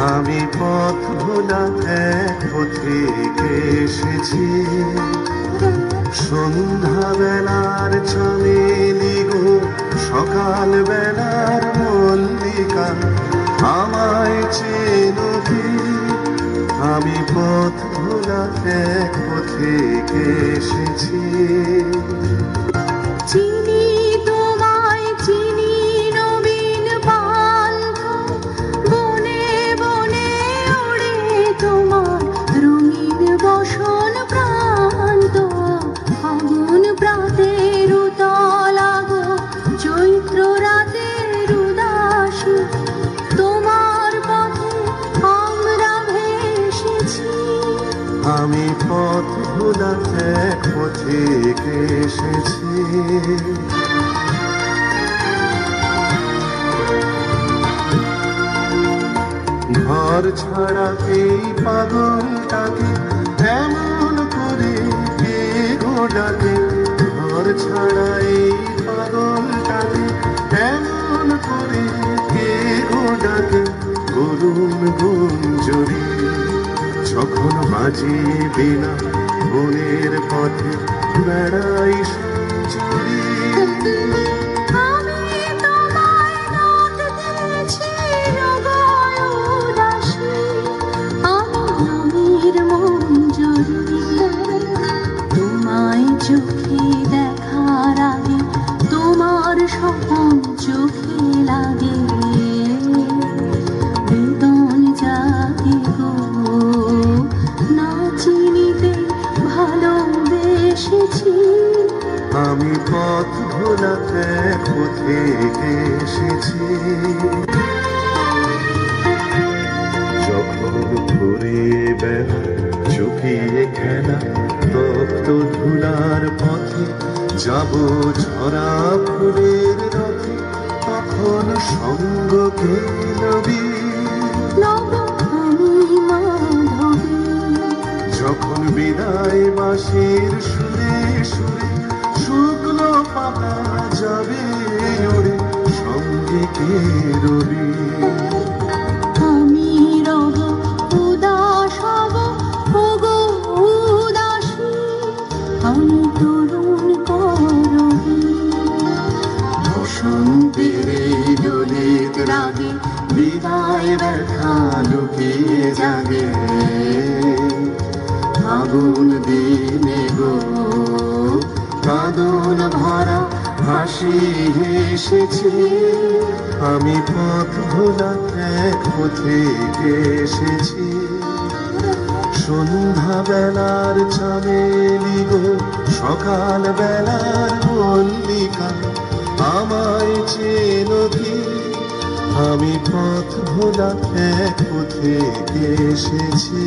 আমি পথ ভোলা এক পথিকে এসেছি, সন্ধ্যা বেলার চামেলি গো, সকাল বেলার মল্লিকা, আমায় চেনো কি? আমি পথ ভোলা এক পথিকে এসেছি। চিনি তোমায় চিনি নবীন পান্থ, বনে বনে ওড়ে তোমার রঙিন বসন প্রান্ত। ফাগুন প্রাতের উতলা গো, চৈত্র রাতের উদাসী, তোমার পথে আমরা ভেসেছি। আমি পথ ভোলা এক পথিকে এসেছি। ঘর ছাড়া এই পাগলটাকে এমন করে কে গো ডাকে? ঘর ছাড়া এই পাগলটাকে এমন করে কে গো ডাকে? করুণ গুঞ্জরি যখন বাজিবে না, বনের পথে বেড়াই সঞ্চরি। আমি তোমায় রাত দিয়েছি রোগায় উদাসী, আমি রঙের মঞ্জরি। তোমায় চোখে দেখার আগে তোমার স্বপন চোখে লাগে। বেদন জাগে গো, না চিনিতে ভালোবেসেছি। আমি পথ ভোলা এক পথিকে এসেছি। যখন ঘুরে বেলা চুকিয়ে খেলা, তপ্ত ধুলার পথে যাব ঝরা ফুলের রথে, তখন সঙ্গ কে লবি? লব আমি মাধবী। যখন বিদায় বাঁশির সুরে সুরে শুকনো পাতা যাবে উড়ে, সঙ্গে কে রবি? আমি রব উদাস হব ওগো উদাসী, আমি তরুণ করবী। বসন্তের এই দোলিত রাগে বিদায় ব্যথা লুকিয়ে জাগে। ফাগুন দিনে গো, কাঁদন ভরা হাসি এসেছে। আমি পথ ভোলা এক পথিকে এসেছি। সন্ধ্যা বেলার চামেলি গো, সকাল বেলার মল্লিকা, আমায় চেনো কি? আমি পথ ভোলা এক পথিকে এসেছি।